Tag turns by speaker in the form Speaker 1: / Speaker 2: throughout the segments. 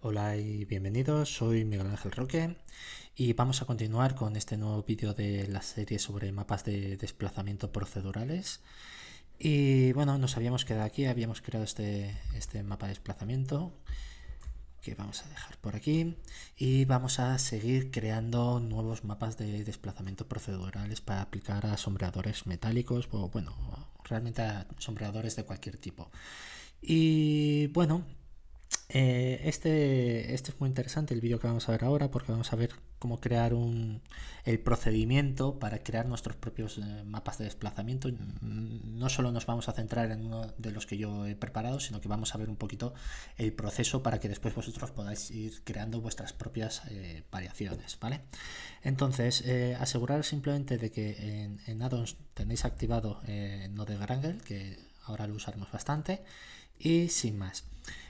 Speaker 1: Hola y bienvenidos, soy Miguel Ángel Roque y vamos a continuar con este nuevo vídeo de la serie sobre mapas de desplazamiento procedurales. Y bueno, nos habíamos quedado aquí, habíamos creado este mapa de desplazamiento que vamos a dejar por aquí y vamos a seguir creando nuevos mapas de desplazamiento procedurales para aplicar a sombreadores metálicos o bueno, realmente a sombreadores de cualquier tipo. Y bueno, este es muy interesante el vídeo que vamos a ver ahora porque vamos a ver cómo crear el procedimiento para crear nuestros propios mapas de desplazamiento. No solo nos vamos a centrar en uno de los que yo he preparado, sino que vamos a ver un poquito el proceso para que después vosotros podáis ir creando vuestras propias variaciones, ¿vale? Entonces, aseguraros simplemente de que en Addons tenéis activado Node Grangle, que ahora lo usaremos bastante, y sin más.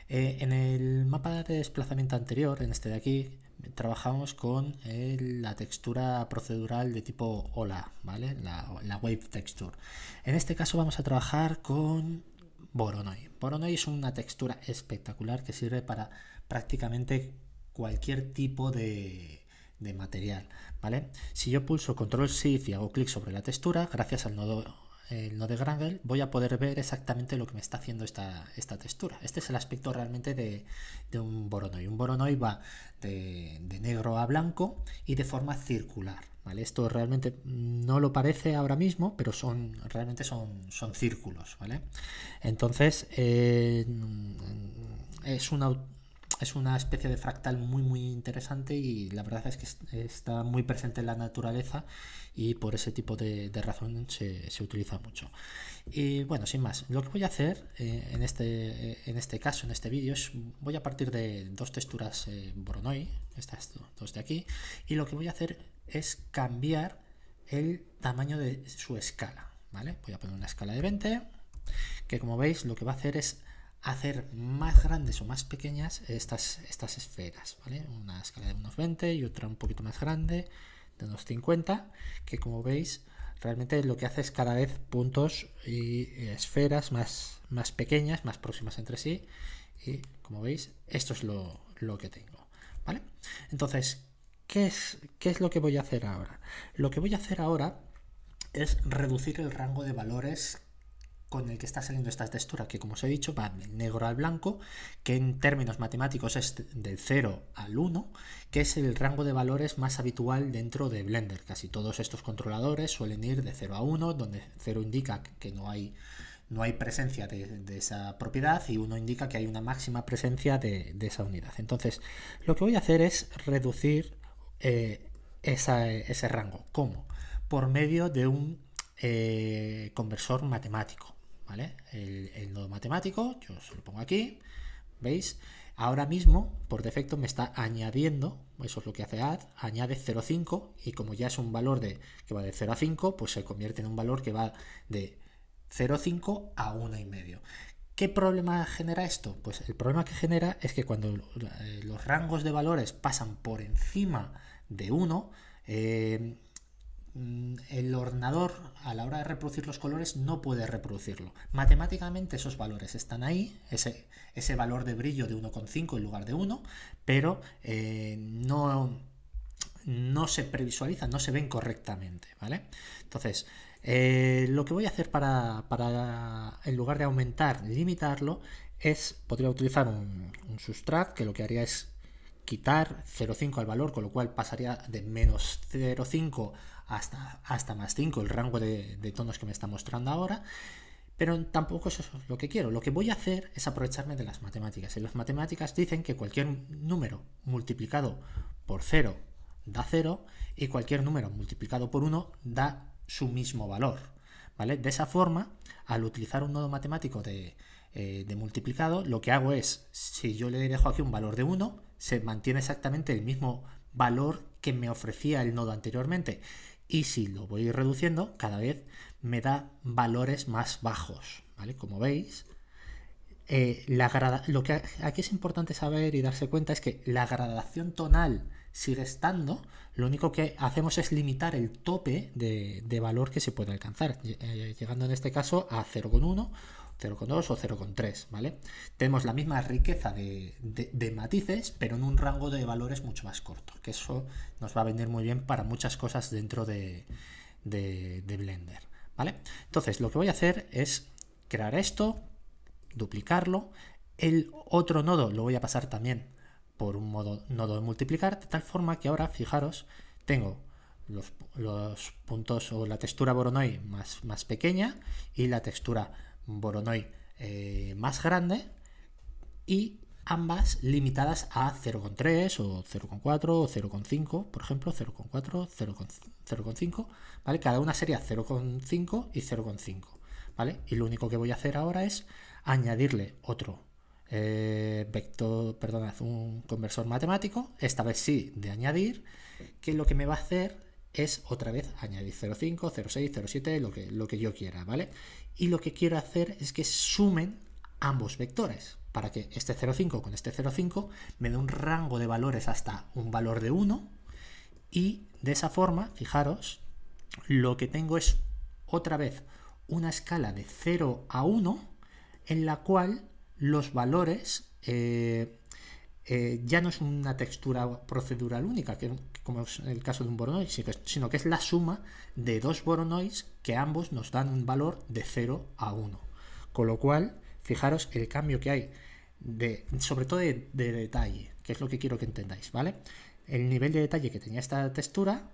Speaker 1: En el mapa de desplazamiento anterior, en este de aquí, trabajamos con la textura procedural de tipo Ola, ¿vale? La Wave Texture. En este caso vamos a trabajar con Voronoi. Voronoi es una textura espectacular que sirve para prácticamente cualquier tipo de material, ¿vale? Si yo pulso Control Shift y hago clic sobre la textura, gracias al nodo el Node Grangle, voy a poder ver exactamente lo que me está haciendo esta textura. Este es el aspecto realmente de un Voronoi. Un Voronoi va de negro a blanco y de forma circular, ¿vale? Esto realmente no lo parece ahora mismo, pero realmente son círculos, ¿vale? Entonces, es una especie de fractal muy interesante y la verdad es que está muy presente en la naturaleza y por ese tipo de razón se utiliza mucho. Y bueno, sin más, lo que voy a hacer en este caso, en este vídeo, es voy a partir de dos texturas Voronoi, estas dos de aquí, y lo que voy a hacer es cambiar el tamaño de su escala, ¿vale? Voy a poner una escala de 20, que como veis lo que va a hacer es hacer más grandes o más pequeñas estas esferas, ¿vale? Una escala de unos 20 y otra un poquito más grande de unos 50, que como veis realmente lo que hace es cada vez puntos y esferas más pequeñas, más próximas entre sí, y como veis esto es lo que tengo, ¿vale? Entonces, ¿qué es lo que voy a hacer ahora? Lo que voy a hacer ahora es reducir el rango de valores con el que está saliendo esta textura, que como os he dicho va del negro al blanco, que en términos matemáticos es del 0 al 1, que es el rango de valores más habitual dentro de Blender. Casi todos estos controladores suelen ir de 0 a 1, donde 0 indica que no hay presencia de esa propiedad y 1 indica que hay una máxima presencia de esa unidad. Entonces, lo que voy a hacer es reducir ese rango. ¿Cómo? Por medio de un conversor matemático, ¿vale? El nodo matemático, yo se lo pongo aquí, ¿veis? Ahora mismo, por defecto, me está añadiendo, eso es lo que hace add, añade 0,5 y como ya es un valor que va de 0 a 5, pues se convierte en un valor que va de 0,5 a 1,5. ¿Qué problema genera esto? Pues el problema que genera es que cuando los rangos de valores pasan por encima de 1, el ordenador a la hora de reproducir los colores no puede reproducirlo. Matemáticamente esos valores están ahí, ese valor de brillo de 1,5 en lugar de 1, pero no se previsualizan, no se ven correctamente, ¿vale? Entonces, lo que voy a hacer para en lugar de aumentar, limitarlo, podría utilizar un subtract que lo que haría es quitar 0,5 al valor, con lo cual pasaría de menos 0,5 hasta más 5 el rango de tonos que me está mostrando ahora, pero tampoco eso es lo que quiero. Lo que voy a hacer es aprovecharme de las matemáticas. Y las matemáticas dicen que cualquier número multiplicado por 0 da 0 y cualquier número multiplicado por 1 da su mismo valor, ¿vale? De esa forma, al utilizar un nodo matemático de multiplicado, lo que hago es, si yo le dejo aquí un valor de 1, se mantiene exactamente el mismo valor que me ofrecía el nodo anteriormente. Y si lo voy reduciendo, cada vez me da valores más bajos, ¿vale? Como veis, lo que aquí es importante saber y darse cuenta es que la gradación tonal sigue estando, lo único que hacemos es limitar el tope de valor que se puede alcanzar, llegando en este caso a 0,1 0,2 o 0,3, ¿vale? Tenemos la misma riqueza de matices, pero en un rango de valores mucho más corto, que eso nos va a venir muy bien para muchas cosas dentro de Blender, ¿vale? Entonces, lo que voy a hacer es crear esto, duplicarlo, el otro nodo lo voy a pasar también por un nodo de multiplicar, de tal forma que ahora, fijaros, tengo los puntos o la textura Voronoi más pequeña y la textura Voronoi más grande, y ambas limitadas a 0,3 o 0,4 o 0,5, por ejemplo, 0,4, 0,5, ¿vale? Cada una sería 0,5 y 0,5, ¿vale? Y lo único que voy a hacer ahora es añadirle otro vector, perdón, un conversor matemático, esta vez sí de añadir, que lo que me va a hacer es otra vez añadir 0,5, 0,6, 0,7, lo que yo quiera, ¿vale? Y lo que quiero hacer es que sumen ambos vectores, para que este 0,5 con este 0,5 me dé un rango de valores hasta un valor de 1, y de esa forma, fijaros, lo que tengo es otra vez una escala de 0 a 1 en la cual los valores ya no es una textura procedural única, como es el caso de un Voronoi, sino que es la suma de dos Voronois que ambos nos dan un valor de 0 a 1. Con lo cual, fijaros el cambio que hay, sobre todo de detalle, que es lo que quiero que entendáis, ¿vale? El nivel de detalle que tenía esta textura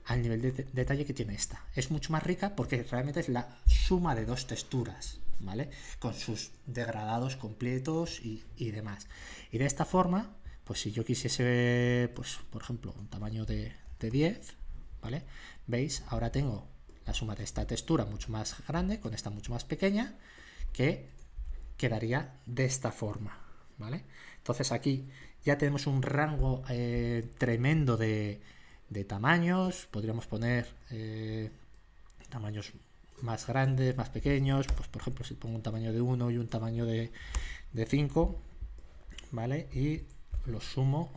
Speaker 1: al nivel de detalle que tiene esta. Es mucho más rica porque realmente es la suma de dos texturas, ¿vale? Con sus degradados completos y demás. Y de esta forma, pues si yo quisiese, pues por ejemplo, un tamaño de 10, ¿vale? ¿Veis? Ahora tengo la suma de esta textura mucho más grande con esta mucho más pequeña, que quedaría de esta forma, ¿vale? Entonces aquí ya tenemos un rango tremendo de tamaños. Podríamos poner tamaños más grandes, más pequeños, pues por ejemplo si pongo un tamaño de 1 y un tamaño de 5, ¿vale? Y lo sumo,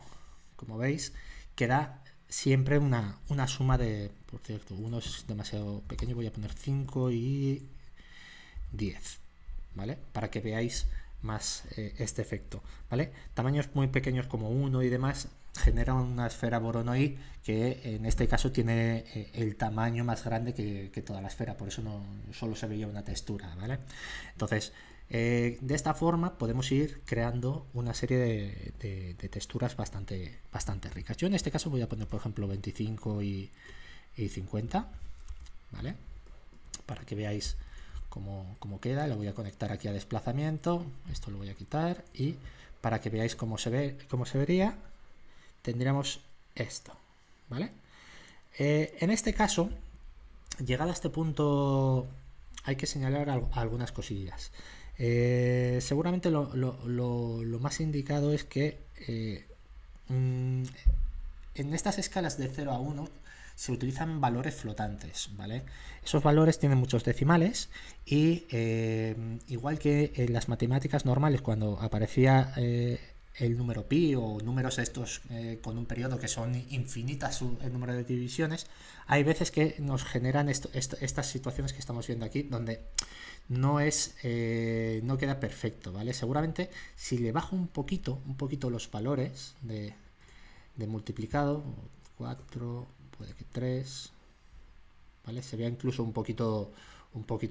Speaker 1: como veis, queda siempre una suma de, por cierto, 1 es demasiado pequeño, voy a poner 5 y 10, ¿vale? Para que veáis más este efecto, ¿vale? Tamaños muy pequeños como 1 y demás genera una esfera Voronoi que en este caso tiene el tamaño más grande que toda la esfera, por eso no solo se veía una textura, ¿vale? Entonces, de esta forma podemos ir creando una serie de texturas bastante ricas. Yo en este caso voy a poner, por ejemplo, 25 y 50, ¿vale? Para que veáis cómo queda. Lo voy a conectar aquí a desplazamiento, esto lo voy a quitar, y para que veáis cómo se vería, tendríamos esto, ¿vale? En este caso, llegado a este punto, hay que señalar algunas cosillas. Seguramente lo más indicado es que en estas escalas de 0 a 1 se utilizan valores flotantes, ¿vale? Esos valores tienen muchos decimales y igual que en las matemáticas normales, cuando aparecía el número pi o números estos con un periodo que son infinitas el número de divisiones, hay veces que nos generan estas situaciones que estamos viendo aquí, donde no queda perfecto, ¿vale? Seguramente si le bajo un poquito los valores de multiplicado, 4, puede que 3, ¿vale? Se vea incluso un poquito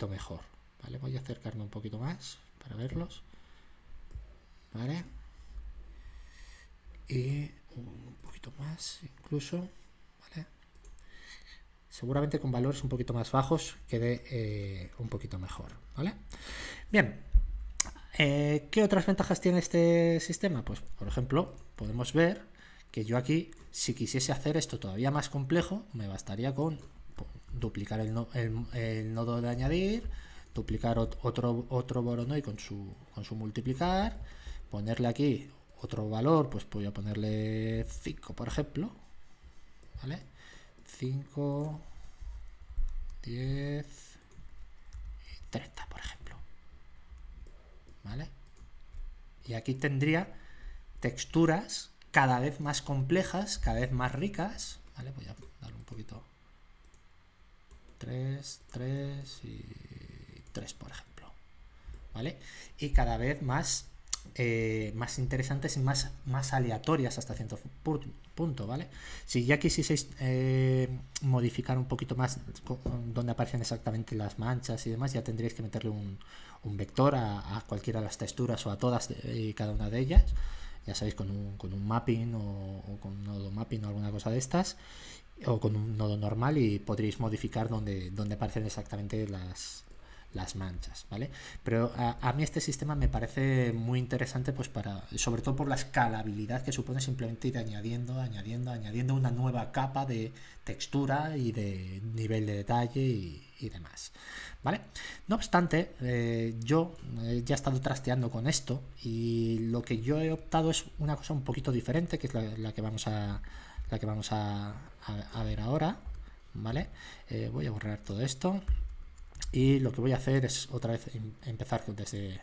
Speaker 1: mejor, ¿vale? Voy a acercarme un poquito más para verlos, ¿vale? Y un poquito más incluso, ¿vale? Seguramente con valores un poquito más bajos quede un poquito mejor, ¿vale? Bien, ¿qué otras ventajas tiene este sistema? Pues por ejemplo, podemos ver que yo aquí, si quisiese hacer esto todavía más complejo, me bastaría con duplicar el nodo de añadir, duplicar otro Voronoi con su multiplicar, ponerle aquí otro valor, pues voy a ponerle 5, por ejemplo, ¿vale? 5, 10 y 30, por ejemplo, ¿vale? Y aquí tendría texturas cada vez más complejas, cada vez más ricas, ¿vale? Voy a darle un poquito, 3 y 3, por ejemplo, ¿vale? Y cada vez más interesantes y más aleatorias hasta cierto punto, ¿vale? Si ya quisieseis modificar un poquito más donde aparecen exactamente las manchas y demás, ya tendríais que meterle un vector a cualquiera de las texturas o a todas y cada una de ellas, ya sabéis, con un mapping o con un nodo mapping o alguna cosa de estas, o con un nodo normal, y podréis modificar donde aparecen exactamente las manchas, ¿vale? Pero a mí este sistema me parece muy interesante, pues sobre todo por la escalabilidad que supone simplemente ir añadiendo una nueva capa de textura y de nivel de detalle y demás, ¿vale? No obstante, yo ya he estado trasteando con esto y lo que yo he optado es una cosa un poquito diferente, que es la que vamos a ver ahora, ¿vale? Voy a borrar todo esto. Y lo que voy a hacer es otra vez empezar desde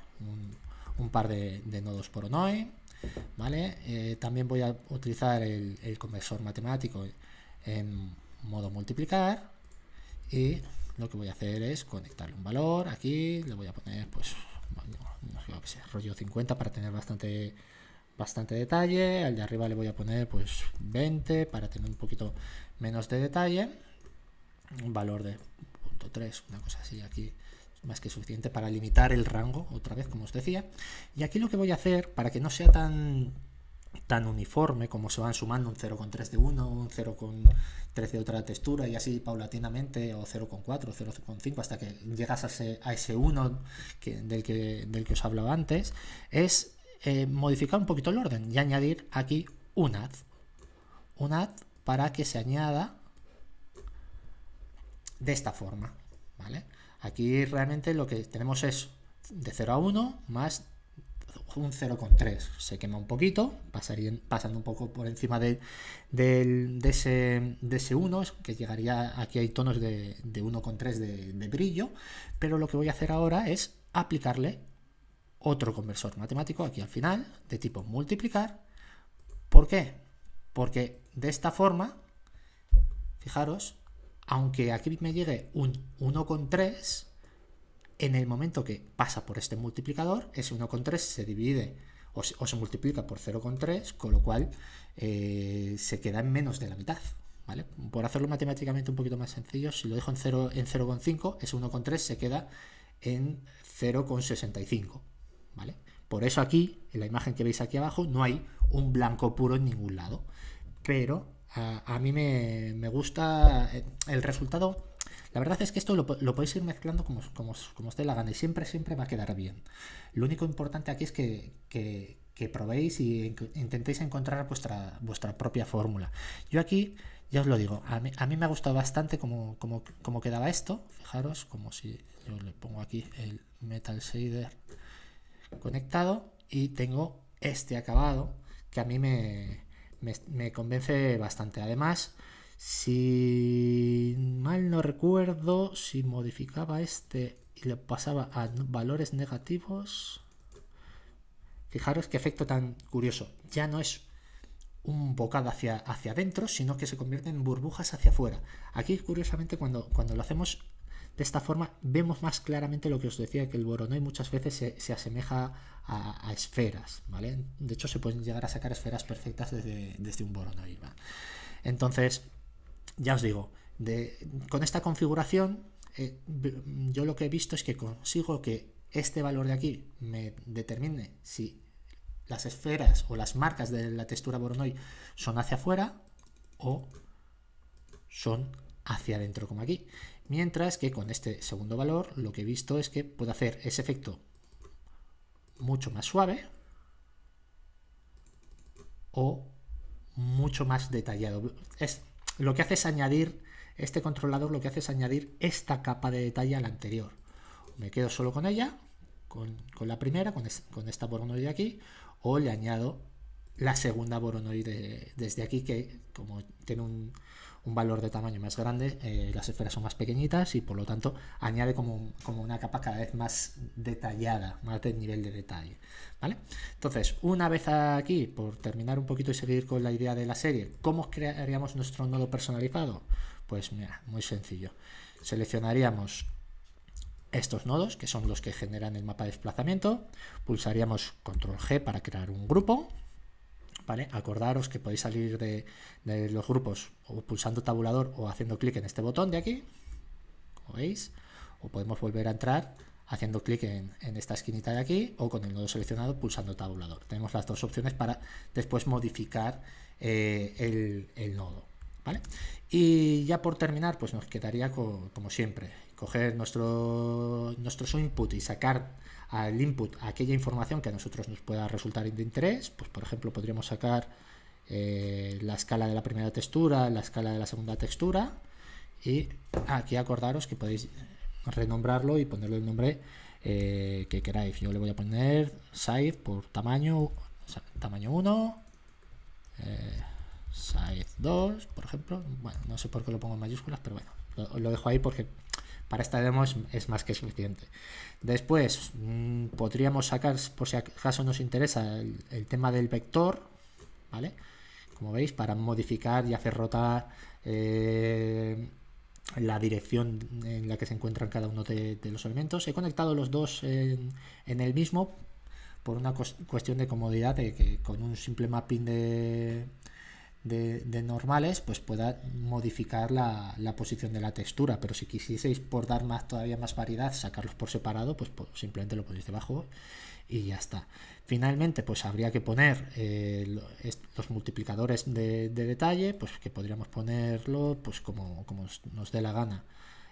Speaker 1: un par de nodos Voronoi, ¿vale? También voy a utilizar el conversor matemático en modo multiplicar, y lo que voy a hacer es conectarle un valor aquí. Le voy a poner, pues, no sé, rollo 50 para tener bastante detalle. Al de arriba le voy a poner, pues, 20 para tener un poquito menos de detalle. Un valor de 0.3, una cosa así, aquí más que suficiente para limitar el rango, otra vez, como os decía. Y aquí lo que voy a hacer, para que no sea tan uniforme, como se van sumando un 0,3 de uno, un 0,3 de otra textura, y así paulatinamente, o 0,4, 0,5, hasta que llegas a ese 1 del que os hablaba antes, es modificar un poquito el orden y añadir aquí un add para que se añada de esta forma, ¿vale? Aquí realmente lo que tenemos es de 0 a 1 más un 0,3. Se quema un poquito, pasando un poco por encima de ese 1, que llegaría, aquí hay tonos de 1,3 de brillo, pero lo que voy a hacer ahora es aplicarle otro conversor matemático aquí al final, de tipo multiplicar. ¿Por qué? Porque de esta forma, fijaros, aunque aquí me llegue un 1,3, en el momento que pasa por este multiplicador, ese 1,3 se divide o se multiplica por 0,3, con lo cual se queda en menos de la mitad, ¿vale? Por hacerlo matemáticamente un poquito más sencillo, si lo dejo en 0,5, ese 1,3 se queda en 0,65, ¿vale? Por eso aquí, en la imagen que veis aquí abajo, no hay un blanco puro en ningún lado, pero a mí me gusta el resultado. La verdad es que esto lo podéis ir mezclando como os dé la gana, y siempre va a quedar bien. Lo único importante aquí es que probéis y intentéis encontrar vuestra propia fórmula. Yo aquí, ya os lo digo, a mí me ha gustado bastante cómo quedaba esto. Fijaros, como si yo le pongo aquí el Metal Shader conectado, y tengo este acabado que a mí me convence bastante. Además, si mal no recuerdo, si modificaba este y le pasaba a valores negativos, fijaros qué efecto tan curioso. Ya no es un bocado hacia adentro, sino que se convierte en burbujas hacia afuera. Aquí, curiosamente, cuando lo hacemos de esta forma, vemos más claramente lo que os decía, que el Voronoi muchas veces se asemeja a esferas, ¿vale? De hecho, se pueden llegar a sacar esferas perfectas desde un Voronoi, ¿vale? Entonces, ya os digo, con esta configuración, yo lo que he visto es que consigo que este valor de aquí me determine si las esferas o las marcas de la textura Voronoi son hacia afuera o son hacia adentro, como aquí. Mientras que con este segundo valor lo que he visto es que puedo hacer ese efecto mucho más suave o mucho más detallado. Lo que hace es añadir, este controlador lo que hace es añadir esta capa de detalle a la anterior. Me quedo solo con ella, con la primera, con esta Voronoi de aquí, o le añado la segunda Voronoi desde aquí, que como tiene un valor de tamaño más grande, las esferas son más pequeñitas y por lo tanto añade como una capa cada vez más detallada, más de nivel de detalle, ¿vale? Entonces, una vez aquí, por terminar un poquito y seguir con la idea de la serie, ¿cómo crearíamos nuestro nodo personalizado? Pues mira, muy sencillo. Seleccionaríamos estos nodos, que son los que generan el mapa de desplazamiento. Pulsaríamos control G para crear un grupo, ¿vale? Acordaros que podéis salir de los grupos o pulsando tabulador o haciendo clic en este botón de aquí, como veis, o podemos volver a entrar haciendo clic en esta esquinita de aquí o con el nodo seleccionado pulsando tabulador. Tenemos las dos opciones para después modificar el nodo, ¿vale? Y ya por terminar, pues nos quedaría como siempre, coger nuestro input y sacar al input aquella información que a nosotros nos pueda resultar de interés. Pues por ejemplo podríamos sacar la escala de la primera textura, la escala de la segunda textura, y aquí acordaros que podéis renombrarlo y ponerle el nombre que queráis. Yo le voy a poner size por tamaño 1, size 2, por ejemplo. Bueno, no sé por qué lo pongo en mayúsculas, pero bueno, lo dejo ahí porque para esta demo es más que suficiente. Después podríamos sacar, por si acaso nos interesa, el tema del vector, ¿vale? Como veis, para modificar y hacer rotar la dirección en la que se encuentran cada uno de los elementos. He conectado los dos en el mismo por una cuestión de comodidad, de que con un simple mapping de normales pues pueda modificar la posición de la textura, pero si quisieseis por dar todavía más variedad, sacarlos por separado, pues simplemente lo ponéis debajo y ya está. Finalmente pues habría que poner los multiplicadores de detalle, pues que podríamos ponerlo pues como nos dé la gana.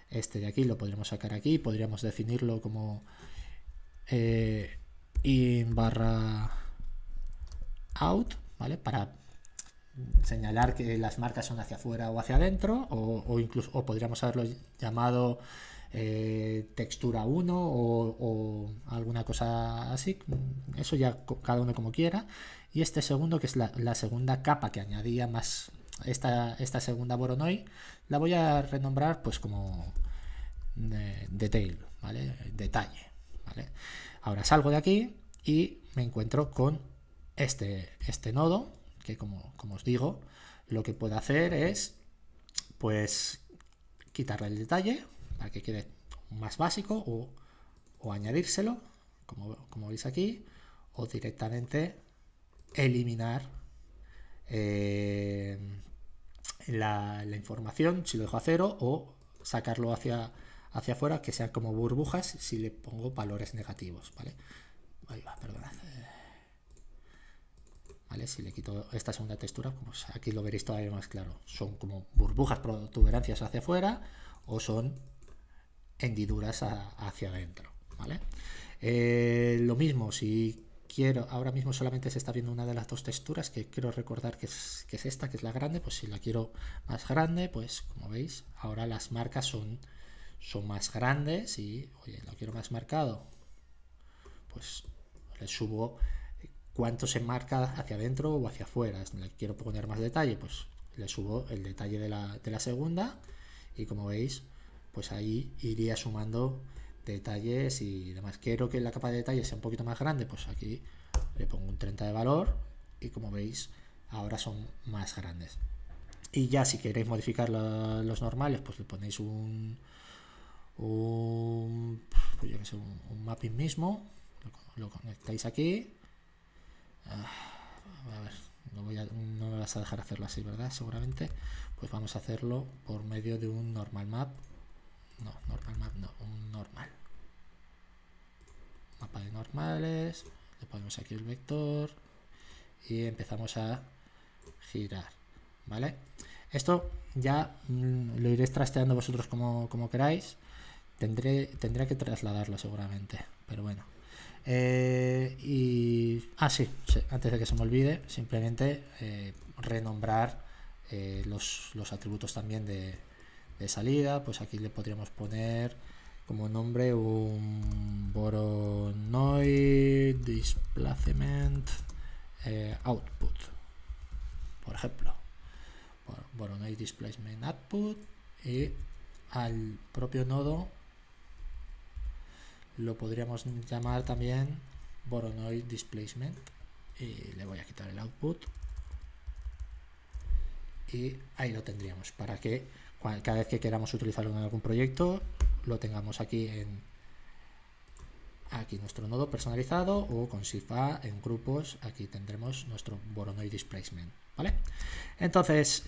Speaker 1: Este de aquí lo podríamos sacar aquí, podríamos definirlo como in barra out, ¿vale? Para señalar que las marcas son hacia afuera o hacia adentro, o incluso podríamos haberlo llamado textura 1 o alguna cosa así. Eso ya cada uno como quiera. Y este segundo, que es la segunda capa que añadía más esta segunda Voronoi, la voy a renombrar pues como detail, ¿vale? Detalle, ¿vale? Ahora salgo de aquí y me encuentro con este nodo, que como os digo, lo que puedo hacer es pues quitarle el detalle para que quede más básico, o añadírselo como veis aquí, o directamente eliminar la información si lo dejo a 0, o sacarlo hacia afuera, que sean como burbujas si le pongo valores negativos, ¿vale? Ahí va, perdonad. ¿Vale? Si le quito esta segunda textura, pues aquí lo veréis todavía más claro. Son como burbujas, protuberancias hacia afuera, o son hendiduras hacia adentro, ¿vale? Lo mismo, si quiero, ahora mismo solamente se está viendo una de las dos texturas, que quiero recordar que es esta, que es la grande. Pues si la quiero más grande, pues como veis, ahora las marcas son más grandes. Y oye, lo quiero más marcado, pues le subo cuánto se marca hacia adentro o hacia afuera. Le quiero poner más detalle, pues le subo el detalle de la segunda, y como veis, pues ahí iría sumando detalles y demás. Quiero que la capa de detalle sea un poquito más grande, pues aquí le pongo un 30 de valor, y como veis ahora son más grandes. Y ya si queréis modificar los normales, pues le ponéis un mapping mismo, lo conectáis aquí. A ver, no me vas a dejar hacerlo así, ¿verdad? Seguramente. Pues vamos a hacerlo por medio de un normal map. Un normal. Mapa de normales. Le ponemos aquí el vector y empezamos a girar, ¿vale? Esto ya lo iréis trasteando vosotros como queráis. Tendré que trasladarlo seguramente, pero bueno. Sí, antes de que se me olvide, simplemente renombrar los atributos también de salida. Pues aquí le podríamos poner como nombre un Voronoi Displacement Output, por ejemplo. Voronoi Displacement Output, y al propio nodo lo podríamos llamar también Voronoi Displacement, y le voy a quitar el output, y ahí lo tendríamos, para que cada vez que queramos utilizarlo en algún proyecto lo tengamos aquí aquí nuestro nodo personalizado, o con Shift A en grupos, aquí tendremos nuestro Voronoi Displacement, ¿vale? Entonces,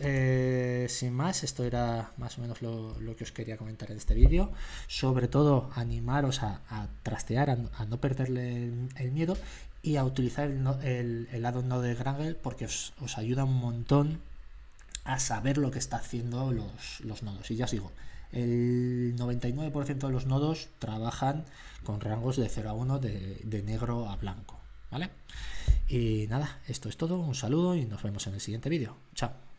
Speaker 1: sin más, esto era más o menos lo que os quería comentar en este vídeo. Sobre todo, animaros a trastear, a no perderle el miedo, y a utilizar el add-on Node de Grangle, porque os ayuda un montón a saber lo que está haciendo los nodos. Y ya os digo, el 99% de los nodos trabajan con rangos de 0 a 1, de negro a blanco, ¿vale? Y nada, esto es todo, un saludo y nos vemos en el siguiente vídeo. Chao.